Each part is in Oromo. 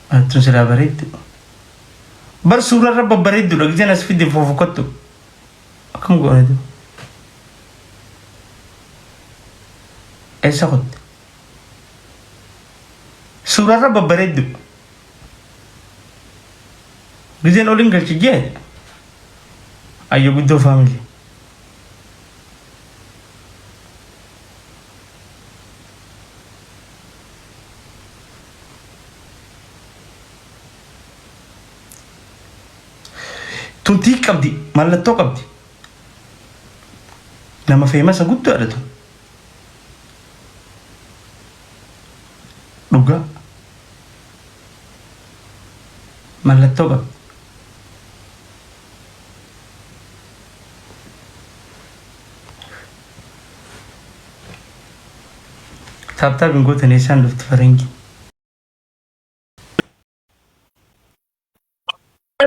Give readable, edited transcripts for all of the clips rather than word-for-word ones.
Hatun sila bareedu. Bar suurarra babbareeddu dha giseen as fidde fofokottu. Akkam goonetu. Eessa qotte? Suurarra babbareeddu. Giseen olin galchi jee. Ayyo guddoo faamilii. Tuntii qabdi, mallattoo qabdi. Nama feemasa guddaadha tun. Dhugaa. Mallattoo qabdi. Taaptaabiin gootanii isaan dhufti farangi.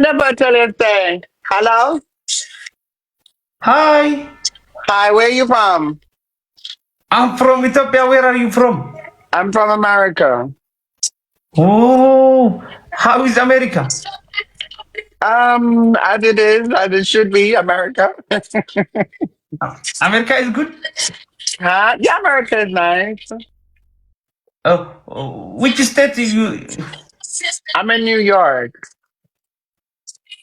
Never tell you thing. Hello? Hi, Hi, where you from? I'm from Ethiopia. Where are you from? I'm from America. Oh, how is America? As it is, as it should be, America. America is good. Huh? Yeah, America is nice. Which state you? I'm in New York.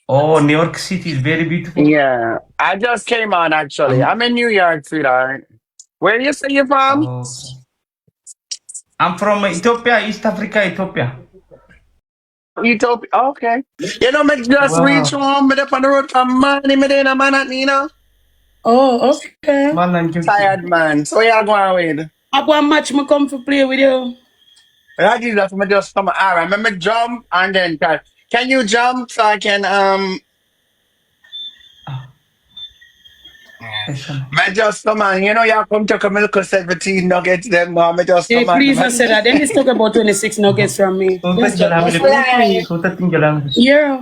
Oh, New York City is very beautiful. Yeah. I just came on actually. I'm in New York, sweetheart. Where you say you're from? Oh, I'm from Ethiopia, East Africa, Ethiopia. Ethiopia. Okay. You know, me just reach Wow. home, me up on the road from money, me there, man, at Nina. Oh, okay. Man, and you. Tired man. So where you going with? I got a match me come to play with you. I just me just come. All right, let me jump and then can you jump so I can Listen. me just come on, you know you come to Milk 17 nuggets them me just Hey, come on. please don't say that. Then they took about 26 nuggets from me. Suutat Yes, jalamili. Right. Suutattiin jalamili. yeah.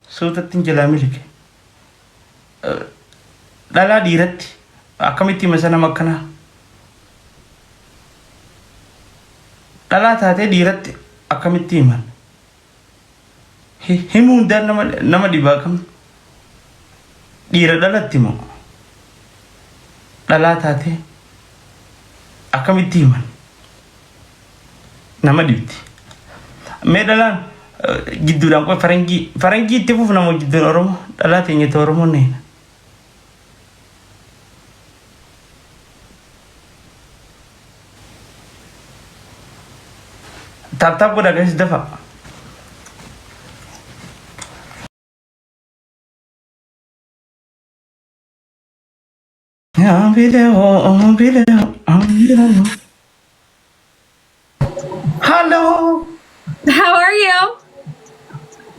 Suutattiin jalamili. Dhalaa dhiiratti akkamitti hima sana makkanaa? Dhalaa taatee dhiiratti akkamitti himan? Himuu hundaan nama dhibaa qabna. Dhiira dhalatti moo? Dhalaa taatee akkamitti himan? Nama dhibdi. Mee dhalaan gidduudhaan qofa farangii itti fuuf nama gidduun Oromoo dhalaa teenyete Oromoo neena. Taaptaap godha gasis dafa. Hello, How are you?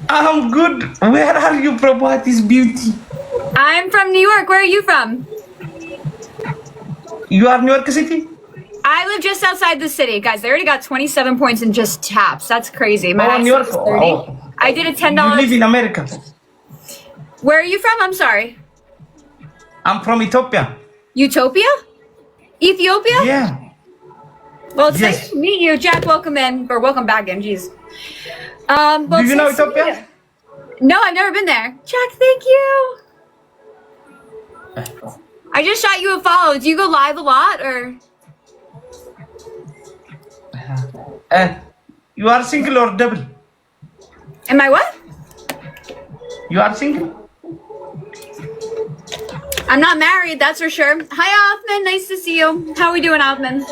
I'm good. Where are you from? What is beauty? I'm from New York. Where are you from? You are New York City? I live just outside the city. Guys, they already got 27 points in just taps. That's crazy. My Oh, highest New York. score is 30. Oh. I did a You $10. live in America. Where are you from? I'm sorry. I'm from Ethiopia. Utopia? Ethiopia? Yeah. Well, it's Yes. nice to meet you. Jack, welcome in. Or welcome back in. Jeez. Well, Do it's you know nice to meet Ethiopia? you. No, I've never been there. Jack, thank you. I just shot you a follow. Do you go live a lot or? You are single or double? Am I what? You are single? I'm not married, that's for sure. Hi, Othman. Nice to see you. How are we doing, Othman?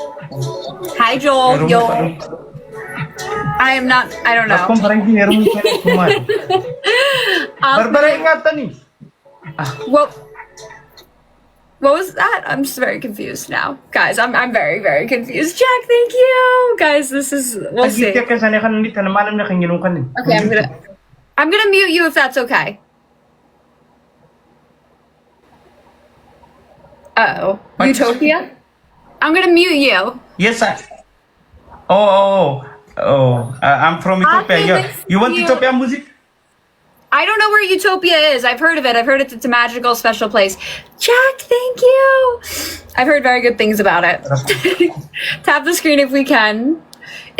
Hi, Joel. Yo. I am not. I don't know. Akkam farangiin heerumni kee kumaal? Barbaree nyaatanii? What was that? I'm just very confused now, guys. I'm very confused. Jack, thank you, guys. This is we'll see. Agitti akka isaanii kan inni tana maalam na kan jedhu kanin. Okay, I'm gonna mute you if that's okay. Uh-oh. What? Utopia? I'm gonna mute you. Yes, sir. I'm from Ethiopia. Okay, You, let's you want see. Ethiopian music? I don't know where Utopia is. I've heard of it. I've heard it's a magical special place. Jack, thank you. I've heard very good things about it. Tap the screen if we can.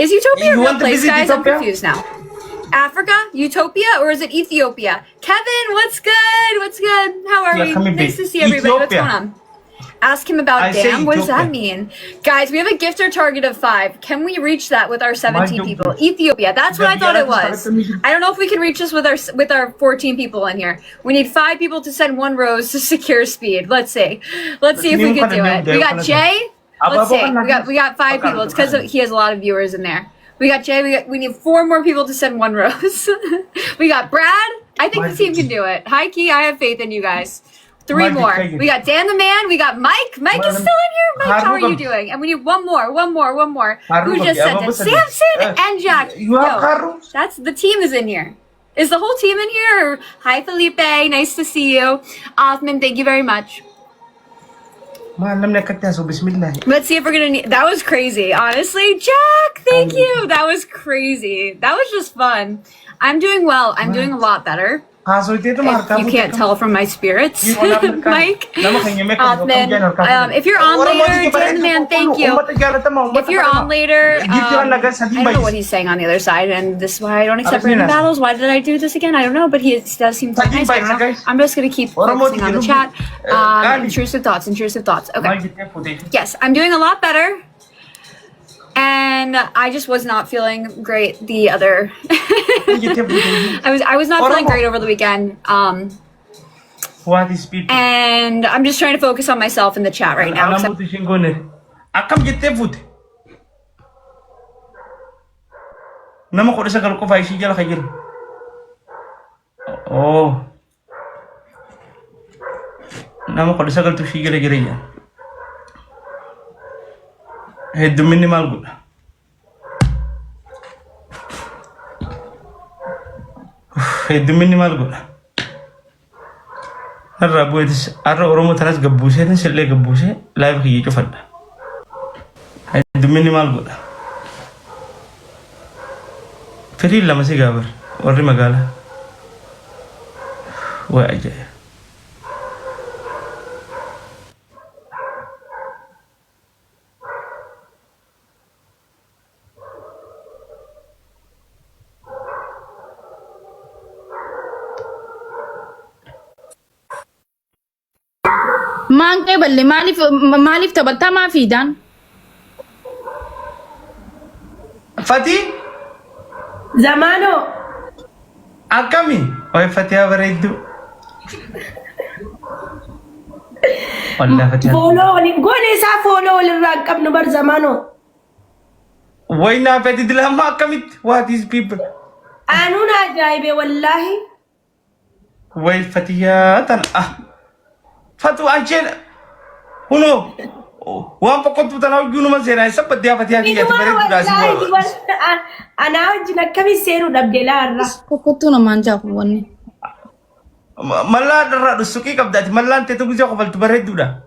Is Utopia a You real want to place, visit guys? I'm Ethiopia? confused now. Africa, Utopia, or is it Ethiopia? Kevin, what's good? What's good? How are Yeah, we? come here, Nice babe. to see everybody. What's Ethiopia. going on? Ask him about I say damn. What does that Ethiopia. mean? Guys, we have a gifter target of 5. Can we reach that with our 17 My people? goodness. Ethiopia. That's what I thought it was. Ethiopia. I don't know if we can reach this with our 14 people in here. We need 5 people to send 1 rose to secure speed. Let's see. Let's see if we can do it. We got Jay. Let's see. We got 5 people. It's because he has a lot of viewers in there. We got Jay. We need 4 more people to send 1 rose. We got Brad. I think the team can do it. High key, I have faith in you guys. 3 more. We got Dan the man. We got Mike. Mike is still in here. Mike, how are you doing? And we need 1 more. Who just sent it? Samson and Jack. You have Yo, Karu? that's the team is in here. Is the whole team in here? Hi Felipe, nice to see you. Othman, thank you very much. Maalam na katya, so bismillah. Let's see if we're gonna need. That was crazy, honestly. Jack, thank you. That was crazy. That was just fun. I'm doing well. I'm doing a lot better. Kaso ito ito If you can't tell from my spirits, You wanna make a- Mike. Nama kanya make a- Othman, Come if you're on later, Dan the man, thank you. If you're on later, I don't know what he's saying on the other side, and this is why I don't accept random battles. Why did I do this again? I don't know, but he does seem quite nice. I don't know. I'm just gonna keep focusing on the chat. Intrusive thoughts. Okay. Yes, I'm doing a lot better. And I just was not feeling great the other. I was not feeling great over the weekend. What is people? And I'm just trying to focus on myself in the chat right now. Alam mo to siyang gone. Akam jete food. Nama ko sa kal ko fay siya la kagir. Oh. Nama ko sa kal to siya la girenya. Head minimal good. Head minimal good. Arra buetis arra oromo tanas gabbuse tan selle gabbuse live khiye cho fadda. Head minimal good. Firi lama si gabar orri magala. Wa ajaya. maan kee balle maaliif taphataa maa fiidaan? Fati Zamano. akami oy Fati abaredu. Wallah Fati. Follow wali gone sa follow wali ragab no bar zamano. Why na Fati dilama akamit? What is people? Anuna jaibe wallahi. Why Fati ya tan Fatu ajen. Uno. Wan pokon tu tanau gunu masera sabat dia Fati ya Inu tabare dasi. ana wajina kami seru dabdela arra. Kokottu namaan jaaku wanni. Malla darra dusuki kabdati malla ante tu bisa ko fal tabare duda.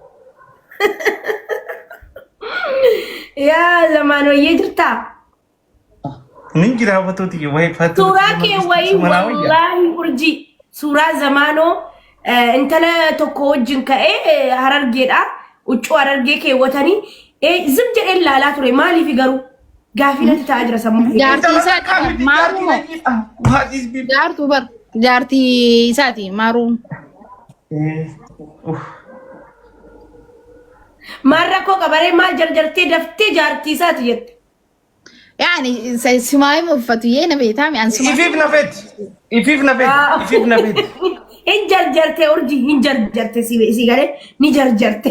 Ya zamano yejirta. Ningira Fatu ti why Fatu. Sura ke wai wallahi urji. Sura zamano intala tokko wajin ka harargeedha. Uccu harargee ke watani zim jedhen laalaa ture maaliif garu gaafilatti ta'aa jira sammuu. Jaartii isaati maarumo. What is people? Jaartuu bar jaartii isaati maaruum. Marra koo qabaree maal jarjartee daftee jaartii isaati jette. Yaani simaayim uffatu yee na beektaami an simaa. Ifif na fet. Hin jarjarte urji hin jarjarte si galee ni jarjarte.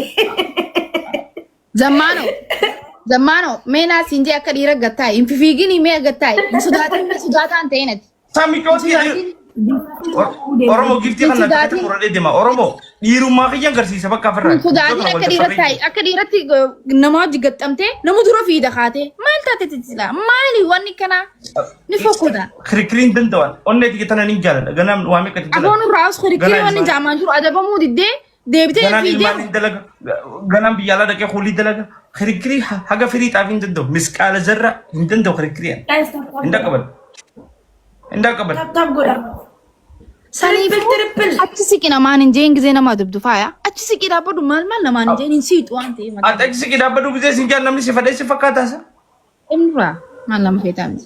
Zammaano meenaa siin jee akka dhiira gattaa'e hin fiigini mee gattaa'e hin sodaataan ta'inati. Sami kooti Oromo gifti kana kati kurade dema Oromo dhiirummaa kiyya agarsiisa bakka afarraa. Hin sodaatiin akka dhiiratti nama wajji gaxxamtee nama dura fiida kaatee maal taate titila maali wanni kana ni fokkuta. Kirikiriin danda'an onneeti kitana ni jaalladha ganam waame kati jala. Afoon irraa as kirikiri wanni jaamaan jiru adabamuu diddee deebitee fiidee. Ganam biyyaalaa dhaqee kuulii dalaga kirikiri haga firii xaafii hin danda'u misqaala zarra hin danda'u kirikiriin. Inda qabal. Tab godha. Saniifuu achi siqi namaan hin jeen gisee nama dubdu faaya achi siqi dhaabbadu maal namaan hin jeen hin siitu waan ta'eef. Ati achi siqi dhaabbadu gisee sin jaan namni si fadhee si fakkaataasa. Imra ما لما في تعمل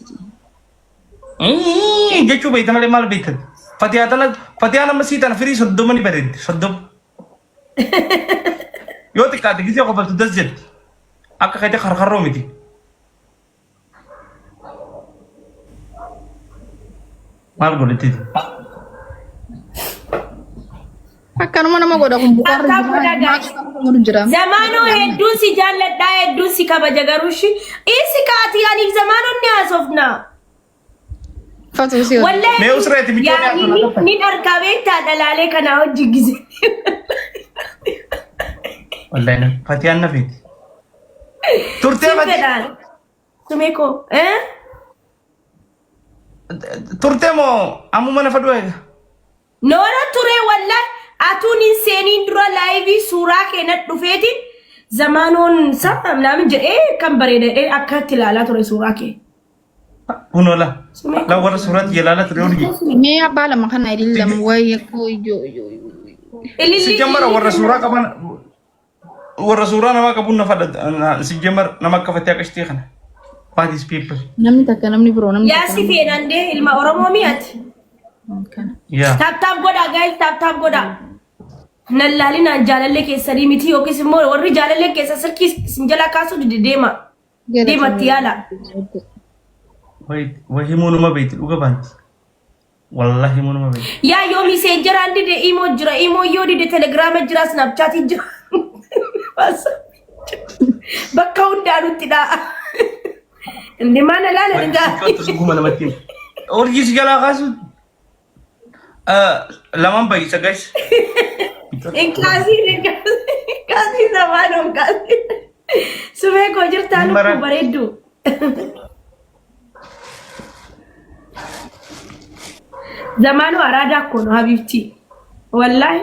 جيتشو بيت مالي مال بيت فتيانا مسيت انا فري صدمني بريد صدم يوتي كاتي كيسي قبل تدزل اكا كايتي خرخرو ميتي مال قلتي akkanuma nama godha kun bukaan Zamano hedduu si jaalladhaa hedduu si kabaja garuu isi kaati aniif zamano ni haasofna. Fatuu si Wallahi mee usreeti bitee ni argaa beektaa dhalaalee kanaa hojii gise. wallahi fatiyaan nafiti turtee Fedhaan. Tumeko turtee moo ammuma nafa du'e Noora ture wallahi atuun seeniin dura laayivii suuraa keenan dhufeetiin zamanoon sabba naamin jedhee kan bareedee akkatti ilaalaa ture suuraa kee. Unola la warra suuraa jalaala ture urgi mee abbaa lama kana ilillam wayya koo si jamara warra suuraa qaban warra suuraa nama qabun nafa si jamar nama kafatee akkasitti kana parties people namni takka namni biroo namni Yaa si feenandee ilma Oromoo mi'aati. yaa Tap godha guys tap godha. Nallaalinaan jaalallee keessanii miti yookiis immoo warri jaalallee keessa sirkii sinjala kaasuu deema. Deematti yaala. wahii muunuma beekti dhuga baanti wallahi muunuma beekti Yaa yoo miseejjeraan dide imoo jira imoo yoo dide telegiraama jira snapchaatii jira. Bakka hundaanutti dhaa. Inni maana laala danda'a. urgi si jalaa kaasu lamaan baay'isa guys Inkaasii zamaanoon kaasii. Sumee koo jirtaa lubbuu bareeddu. Zamaanoo araadaa akkoo no habibti. Wallahi.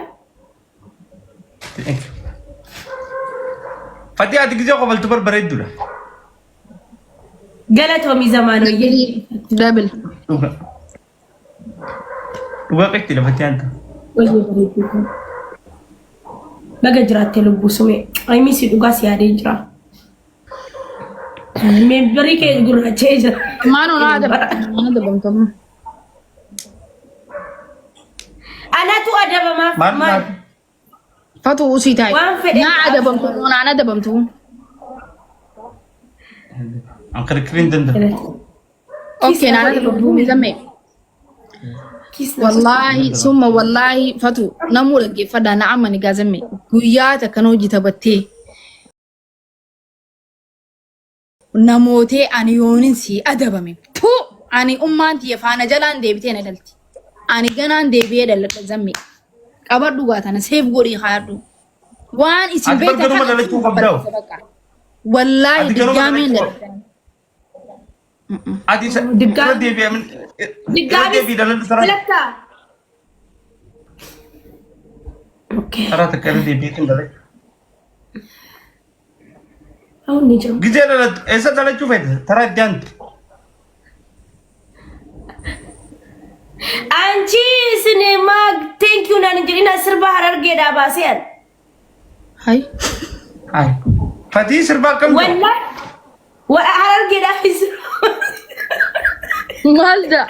Fatih ati gisee qobaltu barbareeddudha Galatoomii zamaanoo iyyee. double dhugaa qeetti lafa tiyaanta Wayyee bareedduu kun. Baga jiraattee lubbuu sumee. Ayimii si dhugaa si yaadee jira. Meembarii kee gurraachee jira. maanoo na adabamtamu Anatu adabamaaf maal? fatuu usii taa'e Waan fedhe na adabamtu naan adabamtu an kirkirin danda'a okay naan adabamtu mizamme wallahi summa wallahi fatuu namuu dhaggeeffadhaa na amma ni gaazamme guyyaa takkan hojii taphattee namootee ani yoonin si adabame puu ani ummaan tiyya faana jalaan deebitee na dalti ani ganaan deebi'ee dalladha zamme qabadhu gaatana seef godhii haadhu waan isin ati beektan bargaruma dhalachuu qabdaa'u wallahi Ati garuma diggaameen dhalachuu dalladha ati irra deebi'amin irra deebii daladhu taraa Filattaa. Okay. taraa takka irra deebiitiin daladhu Awun ni jiru. gisee daladhu eessa dalachuu feete taraa itti aantu Anchi sinema thank you naan jedhina sirba harargeedhaa baaseen. hay hai Fatih sirbaa akkam ta'u Wallahi harargeedhaa sirba. maalda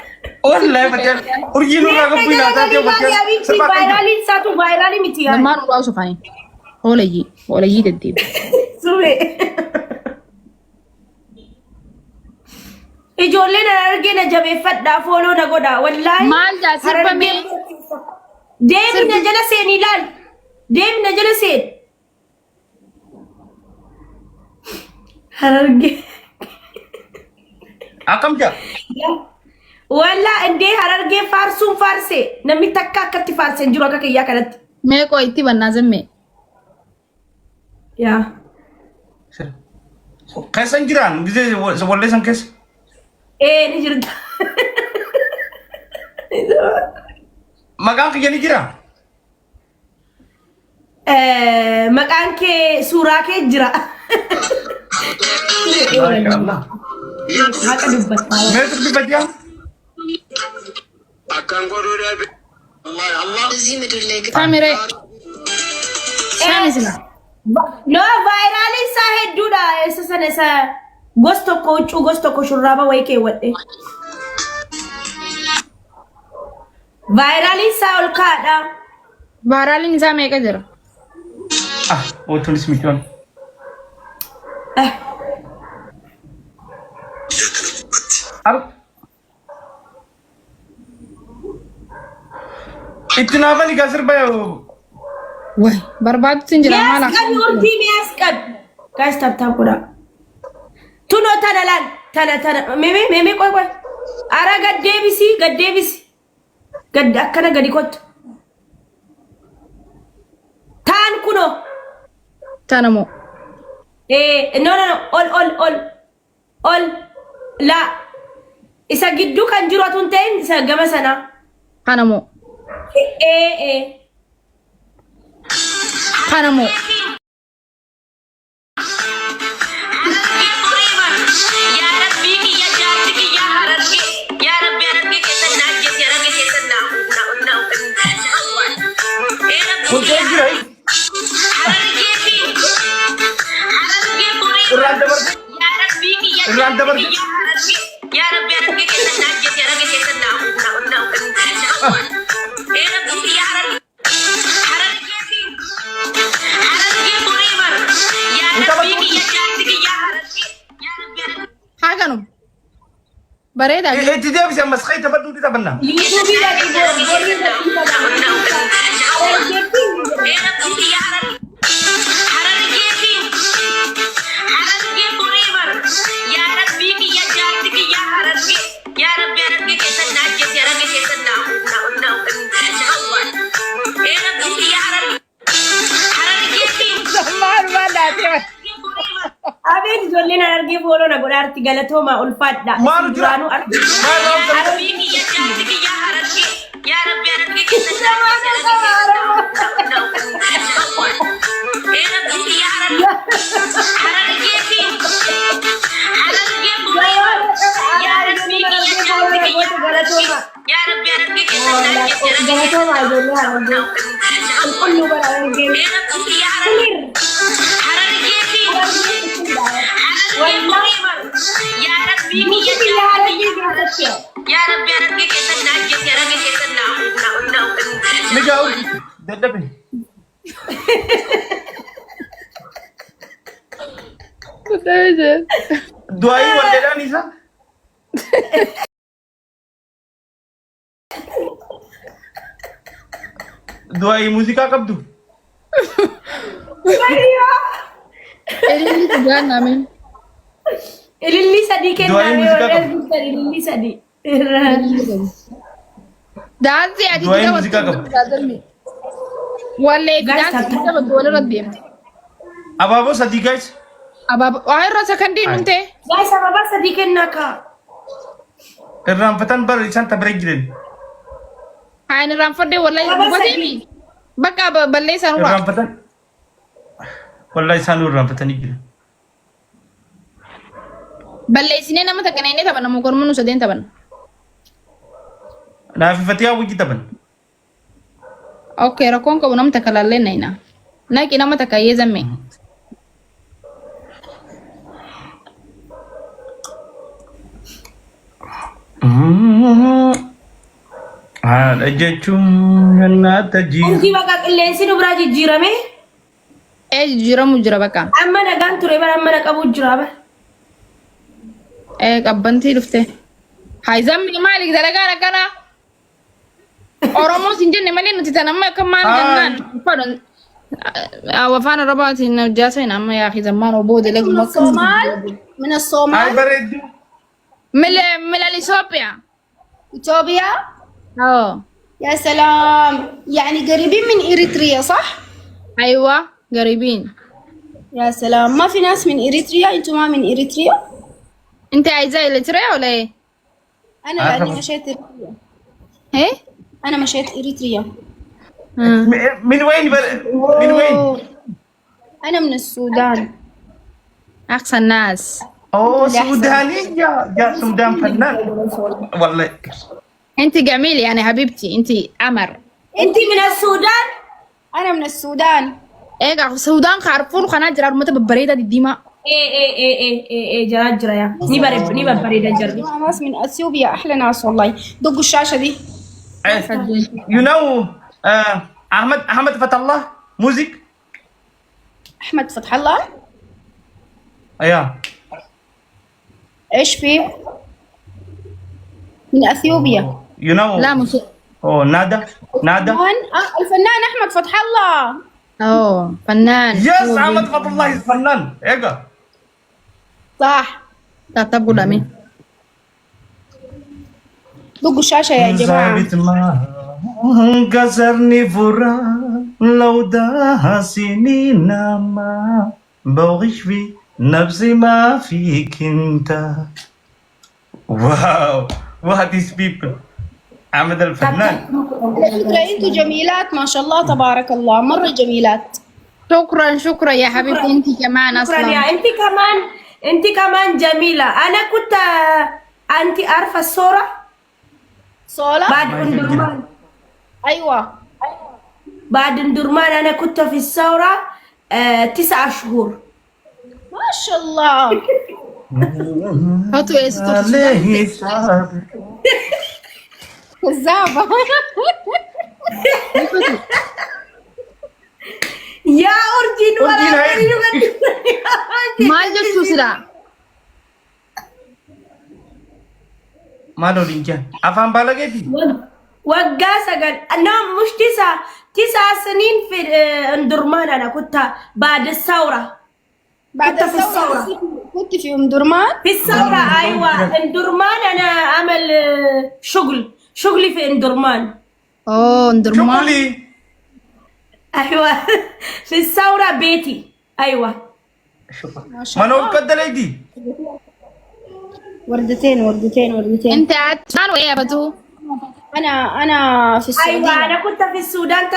wallahi Fatih urgii nurraa qabbu ilaataa ta'e Fatih sirbaa akkam ta'u Vaayiraalii isaatu vaayiraalii miti yaa. namaan ulaa usufaani hoolayii deddeebi Sube. Ijoolleen harargee na jabeeffadhaa fooloo na godhaa wallahi. Maalda sirbamee Deemi na jala seen ilaal. Deemi na jala seen. Harargee. akkam jaa Walla indee harargee faarsuun faarsee namni takka akkatti faarsee jiru akka kiyyaa kanatti. meeqoo itti bannaa zamme Yaa. keessa hin jiraan gisee walleessan keessa Ni jirta. maqaan kiyya ni jira Maqaan kee suuraa kee jira. Haqa dubbataa. mee sirbi Fatih saamire saami sila No, vaayiraalii isaa hedduudha. Isa sana isa Gosto kochu gosto ko shuraba wayke wadde. Virali saul kada. Baaraalin isaa meeqa jira? Botunis miliyoon. Itti naafani gasir bayo. Way barbaadu sin jira maala. Yes, kan urti yes kan. Guys tap kura. Tuno tanalan tana meme koy. Ara gad Davis. Gad akkana gadi kot. Tan kuno. Tanamo. No. All. La. Isa giddu kan jiru atun ta'in isa gama sana. Kanamo. Kanamo. Kunjai jirai. Irraan dabarti. Haganum. Bareeda. Itti deebisi ammas ka'ii taphadhuu ni taphanna. Abid ijoolleen argee booloo na godha arti galatooma ulfaadha. Maalu jira? Duraanuu arti. Mijau. Daddabe. Du'aayi walleedhaan isa. Du'aayi muuziqaa qabdu. Elini tugaan namin. Ililli sadii Du'aayi muuziqaa kennaa qabu. ililli sadii. Daansi ati Du'aayi jira muuziqaa qabu. Wallee Guys, daansi tap- jira walirra deemte. Abaaboo sadii guys. Abaaba waa irra sakandii numte. Guys, ababa sadii kennaa kaa. Irraanfatan bara isaan tabira jiran. Haan irraanfadhee wallahi Ababa goteemi. Bakka balleessan waa. Irraanfatan. Wallahi isaan irraanfatanii jiran. Balleessinee nama takkana inni taphanna moo gormuu nu sadeen taphanna. Naafifatee hawwii taphan. Okay, rakkoon qabu nama takka laallee nayina. Naqi nama takka yeezamme. Haadha jechuun nyaata jiru. Urjii bakka qilleensi nu biraa jijjiirame. Jijjiiramu jira bakka. Amma nagaan ture bara amma na qabu jira bara. Qabbantii dhufte. Haayizammi maaliif dalagaa akkana? Oromoo sin jenne malee nuti tan amma akka maal jennaan. Fadhan. Afaan Arabaatiin jaaseen amma yaa akhi zammaan obbo dalagu makka. من الصومال Ay bareeddu. من الإثيوبيا. إثيوبيا يا سلام يعني قريبين من إريتريا صح؟ أيوة قريبين. يا سلام ما في ناس من إريتريا أنتوا ما من إريتريا؟ أنت عايزة إريتريا ولا إيه؟ أنا عارفة لأني بس. مشيت إريتريا إيه؟ أنا مشيت إريتريا من وين من وين؟ أنا من السودان أقصى الناس. أوه سودانية. يا سودان فنان. والله. أنت جميل يعني حبيبتي أنت أمر. أنت من السودان؟ أنا من السودان إيه السودان خارفون خناجر أرمتها ببريدة دي ديما ايه جرى يا نبى بريد الجري. ناس من اثيوبيا احلى ناس والله. دقوا الشاشه دي. You know أحمد فتح الله موزيك. احمد فتح الله أيوه. ايش فيه؟ من اثيوبيا. You know. لا مش نادا. الفنان احمد فتح الله. فنان. يس أحمد فتح الله الفنان. إيجا. صح. طب قول امين. دقوا الشاشه يا جماعه. كسرني فرا لو ده سنين ما بغش في نفسي ما فيك انت. واو what these people. أحمد الفنان. فكرة انتوا جميلات ما شاء الله تبارك الله، مره جميلات. شكرا يا حبيبتي، انت كمان شكرا اصلا. يا انت كمان جميلة. انا كنت انت عارفة الصورة صولا بعد اندرمان. ايوه بعد اندرمان انا كنت في الثورة 9 شهور. ما شاء الله. هاتوا يا ستو عليه صابر. كذابه. يا أورجين ما جبتوا سلا. ما لو لينجان أفهم بالك وقاسة قال نعم مش 9 سنين في اندرمان. انا كنت بعد الثورة. بعد كنت في الثورة. كنت في ام درمان. في الثورة ايوه اندرمان. انا اعمل شغلي في اندرمان. اندرمان. شغلي. ايوه في الثورة بيتي. ايوه ما نقول كده دي. وردتين. انت عارفه ايه يا بدو؟ انا في السعوديه. ايوه انا كنت في السودان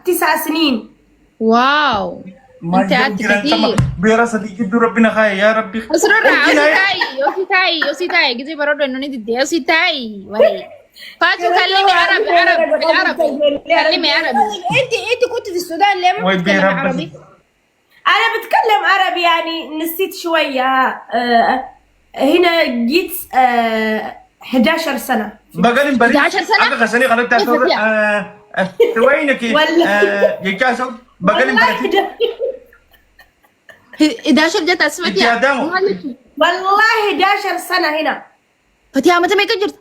9 سنين. واو انت قعدت كتير. بيرا صديقي دو ربنا خير يا ربي. اسرع يوسي تاي جزي برضه انه ندي يوسي تاي وهي فاتو. كلمي عربي كلمي عربي. انت كنت في السودان ليه ما بتتكلم عربي؟ انا بتكلم عربي يعني نسيت شوية. هنا جيت 11 سنة. بقالي بريء 11 سنة؟ أنا خسني قررت أصور وينك يكاسو بقالي بريء 11 جت اسمتي والله 11 سنة هنا. فتيها متى ما كجرت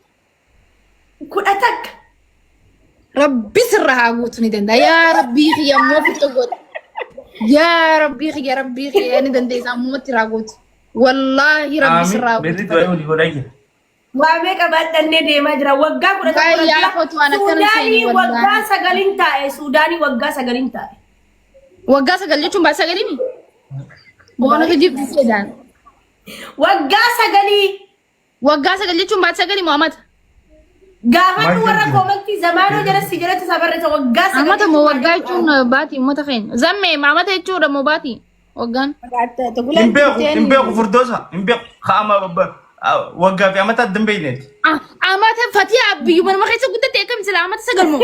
كنت أتك ربي سرها قوتني دندا يا ربي يا مو في تقول يا ربي يعني دندا إذا مو تراقوت والله ربي سرها بريد ويوني وراجع. واميك بدني دي مجرى وقا كنت سوداني وقا سجلين تاي. سوداني وقا سجلين تاي. وقا سجلين شو بس سجليني بونا كجيب في السودان. وقا سجلين شو بس سجلي محمد قافت ورا كومنتي زمانو جرى سجلت سبرت وقا سجلين. محمد مو وقا يجون باتي متخين زمي محمد يجون مو باتي وقان تقول إمبيق فردوسا إمبيق خامة وقا في أمتى الدنبينات. أمتى فتيها بيوم ما خيسو كنت تأكل مثل أمتى سجلمو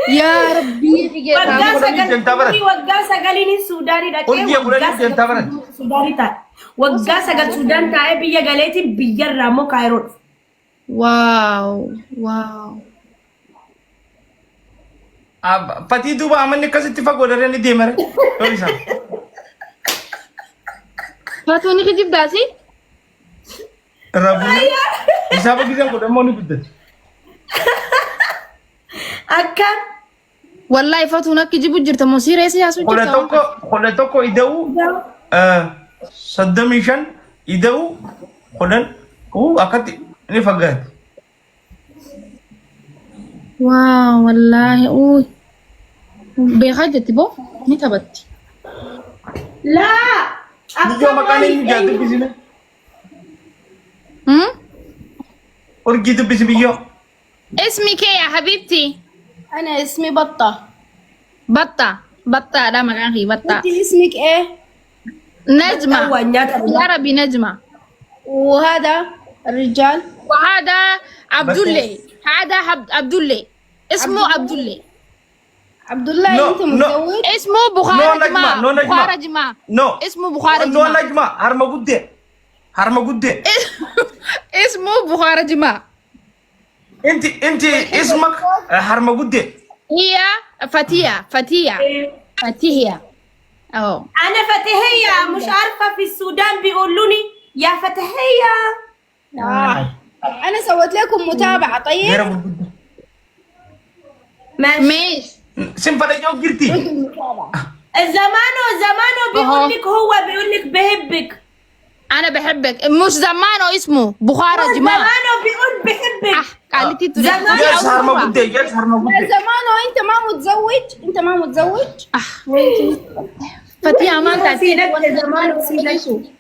يا ربي وقا سجليني سوداني دكتور. سوداني تاي وقا سجل سودان تاي بيا قالتي بيا رامو كايرون. واو Pati itu ba aman ni kasi tifa ko dari ni demare. Sorry sa. Fatu ni kejip dah sih? Rabu. Isa ba kita ko da mo ni bidet. Akan Wallahi Fatu nak kejip ujir tamu sih resi asu cerita. Kole toko idau. Saddam Mission idau. Kodan akati ini fagat. Wow, wallahi, بحاجة تبو نتبت لا Video makanin jatuh di sini. और gitu بس video. اسمك ايه يا حبيبتي؟ انا اسمي بطة. بطة ده مكان في بطة. انت اسمك ايه؟ نجمة بالعربي نجمة. وهذا الرجال؟ وهذا عبد الله. هذا عبد الله اسمه عبد الله. عبد الله No, انت no. متزوج؟ اسمه No بخارى Najma, جماعة no Najma. بخارى جماعة No. اسمه بخارى No جماعة Najma, harma gudde. Harma gudde. اسمه بخارى جماعة انت اسمك harma gudde. هي فتية فتية أو انا فتحيه مش عارفه في السودان بيقولوا لي يا فتحيه. انا سويت لكم متابعة طيب؟ Dera gudde. ماشي. ماشي Simpada jauh girti. زمانه بيقول لك هو بيقول لك بحبك. أنا بحبك مش زمانه اسمه بخارى جماعة زمانه بيقول بحبك. قالت لي زمان. Yes, harma gudde. Yes, harma يا gudde. زمانه انت ما متزوج؟ انت ما متزوج؟ فتية ما تعرف سيدك زمانه سيدك.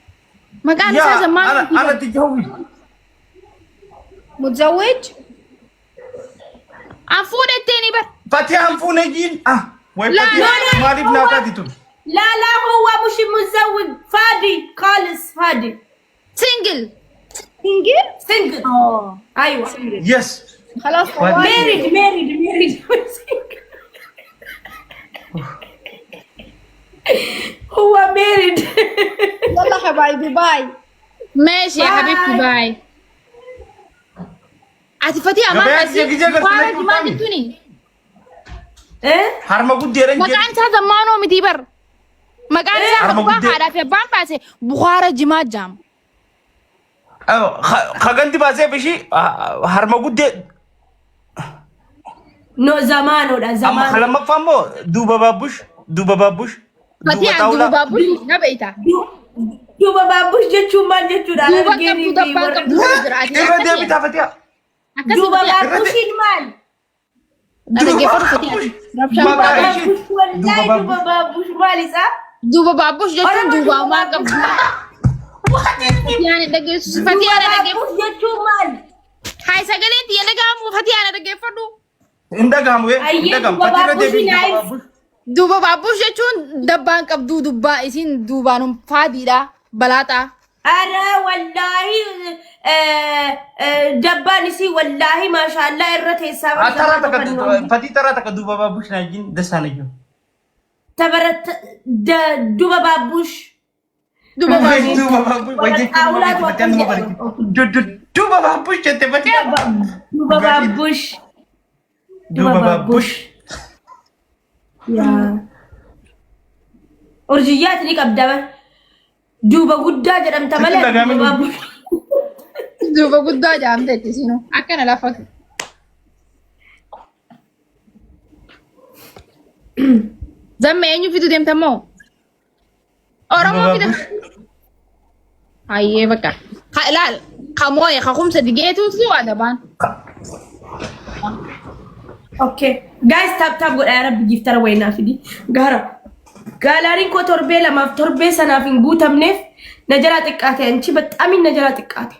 ما كان يا زمانه أنا تجوز. متزوج؟ عفوا التاني بر Fatih ampun jin. Wai لا، Fatih. لا، Marif هو- nafat itu. لا هو مش متزوج فادي خالص فادي سنجل سنجل. ايوه Yes. خلاص What? ماريد هو ماريد. يلا حبايبي باي. ماشي يا باي. حبيبتي باي عتي فتية ما Gabayaan تعرفي jaga-jaga بخارى selain جماعة kami. جبتوني ايه Harma gudde ran ما jin. كان زمانه متي بر ما كان أرمى بخارى قدام. على في بان باسي بخارى جماعة جام Khaganti bahasa bishi harma gudde. نو زمانه ده Amma زمان. kalama famo duba babush. فتية Duba دوبا taula. بابوش نبيتا دوبا بابوش جتشو مال جتشو ده دوبا أنا كم دوبا كم دوبا Irra dia bita Fatih. دوبا بابوش المال. أنا جيفر فتية Maka بابوش والله Duba دوبا بابوش مالي صح. دوبا بابوش جتون أنا دوبا ما ما كم فتية أنا دقي فتية أنا دقي بابوش جتشو مال. هاي سجلين تي أنا قام فتية أنا دقي فردو Indah kamu ya. Ayah, Indah kamu. Duba Fatih babush dia bita nice. babush. دوبا بابوش جتون دبان كبدو دبا إسين دوبا نم فادي دا بلاتا أنا والله دباني سي والله ما شاء الله إرتي سوا. Tara taka Fatih tara taka duba babush na jin desana jo. تبرت دوبا بابوش. دوبا بابوش Duba babush. Wajib أولاد kamu Fatih mau balik. Duba babush jete Fatih. دوبا بابوش. Duba babush. يا أرجيات ليك أبدا دوبا قدا جرم تملا Itu dah kami. دوبا بابوش. دوبا قد دا جام تيتي سينو أكنا لا فك زم أنيو فيديو ديم تمو أورامو فيديو هاي بكا لا خموية خمسة دقيقة توصلوا هذا بان أوكي guys تاب قول يا رب جيف ترى وينا في دي قهرة قالارين كو تربي لما تربي سنة في نقوتا منف نجراتك آتي أنتي بتأمين نجراتك آتي.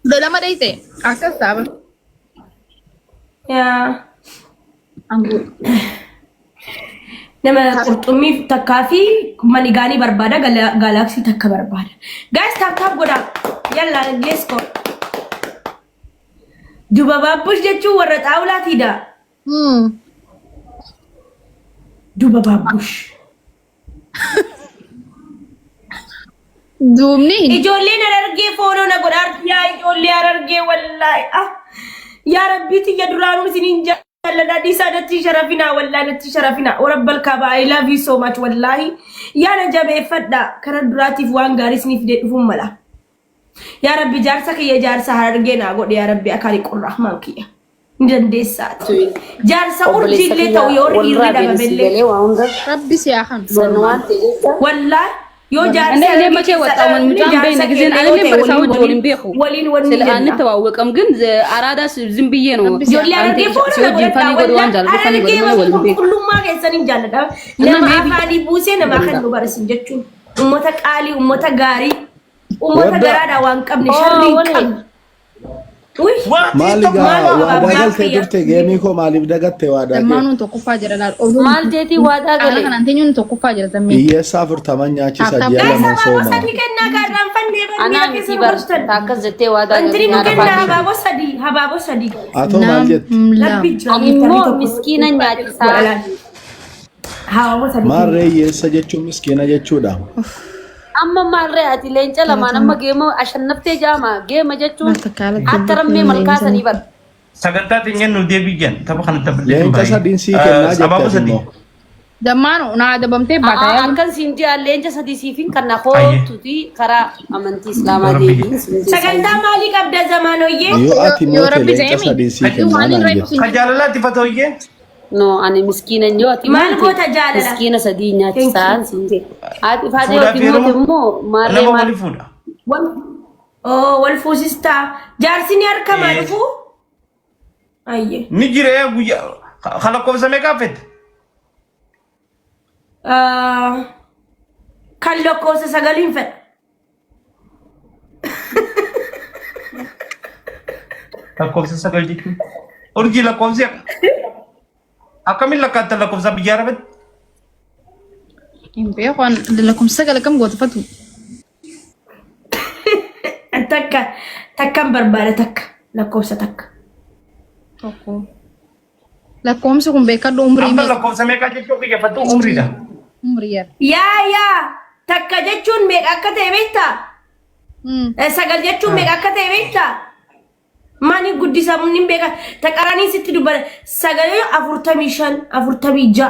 ده لما دايتي أكثر سابر يا أنقول nama qurxummii takkaa fi manigaanii barbaada gaalaksii takka barbaada. Guys taap godha yalla let's go. Duba baabbush jechuun warra xaawulaatiidha. Duba baabbush. دومني Ijoolleen arargee foonoo na godha yaa ijoollee arargee wallaahi yaa rabbiiti ya duraanuu isiniin jaalladha dhiisaa natti sharafina wallaahi natti sharafina warabbal kaaba I love you so much wallaahi yaa na jabeeffadha karaa duraatiif waan gaarii isiniif fidee dhufuun mala yaa rabbi jaarsa kiyya jaarsa harargee naa godhe yaa rabbi akaali qurrahmaan kiyya ni dandeessaati jaarsa urjiillee ta'u yoo dhiirri dababellee ربي سياحن wallaahi yoo እኔ jaarsa መቼ ወጣው ምን ምጣም በይነ ጊዜ እኔ በሳው ጆሊን ቤኹ ስለ አንተዋወቀም ግን አራዳ ዝም ብዬ ነው Ijoollee argee foonii ፈኒ ጎድ ዋንጃል ፈኒ ጎድ ነው ወልም ቤ qulqullummaa keessaniin jaalladha. Nama afaanii buusee nama kan nu barasin jechuun uummata qaalii, uummata gaarii, uummata garaadhaa waan qabne sharrii hin qabne. Maaliga waa dagaltee jirte geemii koo maaliif dagatte waa dagal. Zammanuun tokkoffaa jira laal. Maal jeetii waadaa Haala galee? kanaan teenyuun tokkoffaa jira zammee. Hiyyeessaa 40 nyaachisa Abba- ji'a lama Gaasa sooma. sadii kennaa gaarraan fannee Anaa miti barsiifata akkas jettee waadaa Antiri galee nyaata mukennaa baatee. habaaboo sadii. Atoo maal jette? Rabbi jira. Ammoo miskiina nyaachisaa. Habaaboo sadii. Maarree hiyyeessa jechuun miskiina jechuudha. Amma maalree ati leenca lamaan amma geema ashannaftee jaama geema jechuun akka rammee malkaasanii bar. Sagantaa tingeen nu deebi'an tapha kana tapha. Leenca sadiin sii kennaa Abaaboo jette sadii. immoo. Zammaanu naa adabamtee baatee. Akkan siin jaa leenca sadii siifin kan na kootuti karaa amantii islaamaa deebiin. Sagantaa maalii qabda zamaanoyyee? Yoo ati Yoo moote rabbi leenca ta'e sadii sii Waan kennaa irra naan ibsu jette. Kan jaalalaatti fatooyyee. No, ani miskiina yoo ati Maal goota jaalala? miskiina sadii nyaachisaan siin jee. Ati faatee Fuudhaa yoo fi moote heeruma immoo maarree nama maal. wali fuudha. Wal fuusistaa. Jaarsi ni harkamaa dhufu? Ayyee. Ni jira guyyaa kan lakkoofsa meeqaa fedhe? Kan lakkoofsa sagaliin fedha. Lakkoofsa sagal jechuun. Urjii lakkoofsi akkamiin lakkaattan lakkoofsa biyyaa rafet? Hin beeku waan lakkoofsa sagal akkam goota fatu. Takkan barbaada takka. Lakkoofsa takka. Tokko. Lakkoofsi kun beekadhu umrii Amma meeqa? lakkoofsa meeqaa jechuun xiyyeeffatu umriidha. Umrii yar. Yaa. Takka jechuun meeqa akka ta'e beektaa? Sagal jechuun meeqa akka ta'e beektaa? Mani guddisamu ni beeka. Taqaranii sitti dubbata. Sagalee 45 46.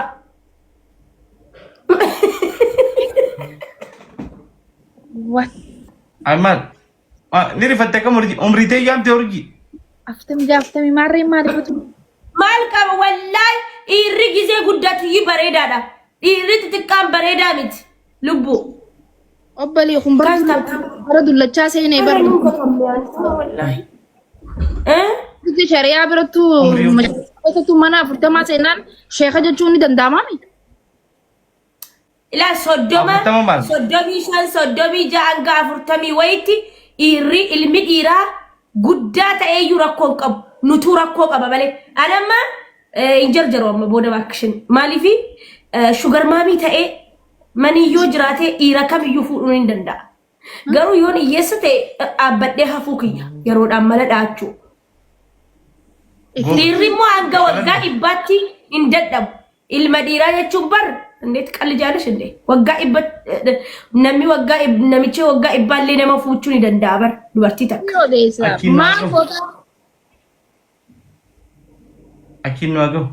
What? Ayman. Ni rifattee kam umrii ta'e yaamte urjii. Aftami maarree maalifatu? Maal qaba wallahi dhiirri gisee guddatu bareedaadha. Dhiirri xixiqqaan bareedaa miti. Lubbu. Obbolee kun bara dullachaa seenee bara. Biyya shari'aa birattu mana 40 seenaan sheeka jechuun ni danda'amaa miti. Ilaa 35 36 hanga 40 wayitti dhiirri ilmi dhiiraa guddaa ta'ee iyyuu rakkoo hin qabu. Nutuu rakkoo qaba malee. Anamma hin jarjaru amma booda baakishin. Maaliifi shugar maamii ta'ee maniyyoo jiraatee dhiira kamiyyuu fuudhuu hin danda'a. Garuu yoon hiyyeessa ta'e dhaabbadhee hafuu kiyya yeroodhaan mala dhaachuu. Dhiirri immoo hanga waggaa dhibbaatti hin dadhabu. Ilma dhiiraa jechuun bar indeet qalli jaalash indee waggaa dhibba namichi waggaa dhibbaallee nama fuuchuu ni danda'a bar dubartii takka. Maal goota? Achiin nu hagamu.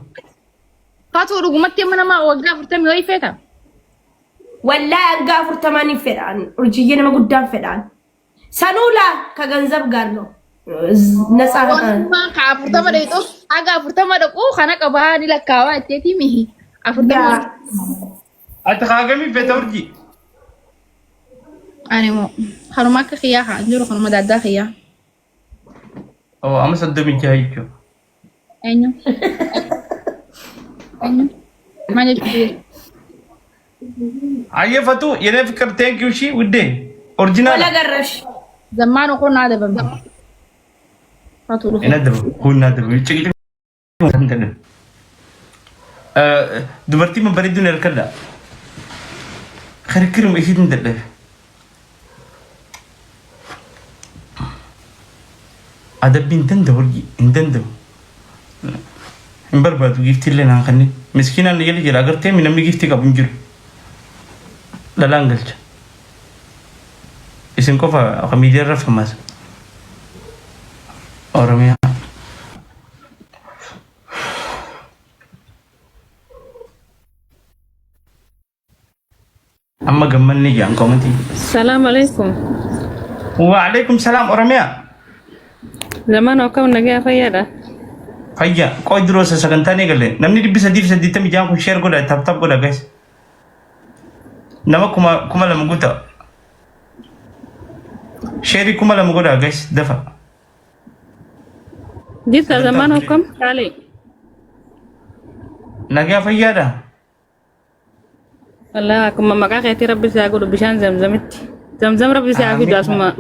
Faatu dhugumatti amma nama waggaa 40 wayii feeta. Wallahi hanga 40 hin fedhaan urjiyyee nama guddaan fedhaan. Sanuula ka ganzab gaar no. Nasaa Ka 40 dheetu haga 40 dhaqu kana qabaa ni lakkaawaa itteetii mihi. 40. Ati haagamii feeta urjii. Ani moo haruma akka kiyyaa haa jiru kanuma daaddaa kiyyaa. Oo amma 36 jechuudha. Eenyu? Maal jechuudha? Ayyefatu yenee fikir thank you shi wuddee. Original. wala garrash. Zammaanu kun naa dabamte. Faatu dhufu. Ina dabu kun na dabu ciqilii. Dubartii ma bareedduun erkadha. Kirkirum ishii hin dadhabe. Adabbiin danda'u hin danda'u. Hin barbaadu giiftii illee naan kanneen. Miskiinaan yala jira agartee namni giiftii qabu hin jiru. Dhalaan galcha. Isin qofa akka miidiyaa irra fammaasa. Oromiyaa. Amma gammanni jaan komatii. Salam alaikum. Waalaikum salaam Oromiyaa. Zaman akkam nagaa fayyaadha. Fayyaa qooy duroo sagantaan eegalle namni 380 jaan kun sheer godha tap godha guys. Nama kuma lama guuta. Sheeri kuma lama godha guys dafa. Jirta zaman akkam kaalee. Nagaa fayyaadha. Wallah akkuma maqaa keetii rabbi isaa godhu bishaan zamzamitti. Zamzam rabbi isaa godhu asuma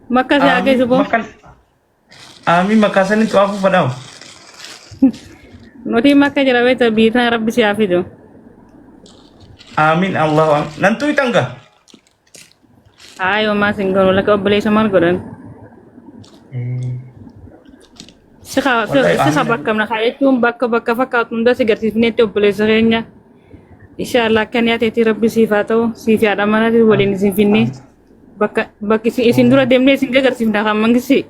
makka isaa geessu boo. Amin makasan itu aku padau. Nuti makka jira beta biita rabbi si afidu. Amin Allah. Nantu itangga. Ayo mas inggono laka obale samar godan. Sika bakam na kaya tum bakka fakat munda sigarti finete obale sarenya. Inshallah kan ya teti rabbi sifato sifi ada mana di walin sinfinni. Bakka si isindura demne singa garti finda kamangisi.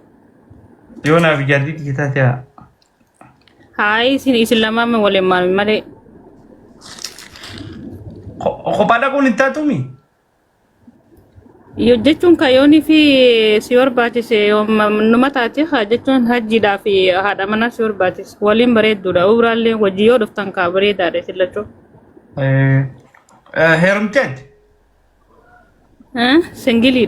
Yona bijardi kita ya. Hai sini islama me wale mal male. Ko pada ko ninta tumi. Yo jechun kayoni fi siwar batis numa tati ha jechun haji da fi hada mana siwar batis walim bare dura uralle wajiyo doftan ka bare da silacho Hermted. Singili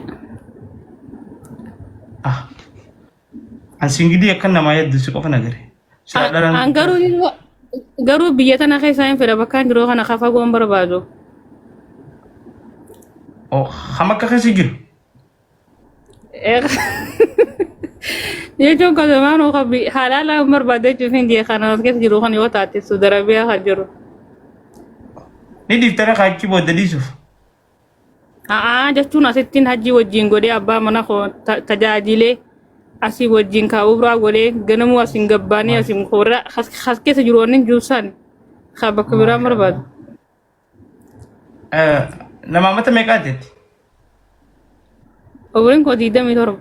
An singili akan nama ya dusu ko fanagare. An garu biyatana kai sayin fira bakan duro kana kafa gon barbado. Oh, hamak ka sigil. Yejo ka zamano ka bi halala barbade ju fin dia kana kes giru kan yota ati sudarabiya hajuru. Ni diftara ka ki bo dalisuf. Jechuna sittin haji wajin gode abba mana ko tajajile asi wajin ka ubra gode ganamu asin gabbani asin khora khas kes juronin jusan khabak bira marbad. Nama mata mekadet. Obrin ko dida mi torba.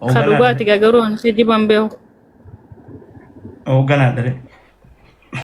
Khaduba tiga garu an sidi bambeo. Oh gana dare.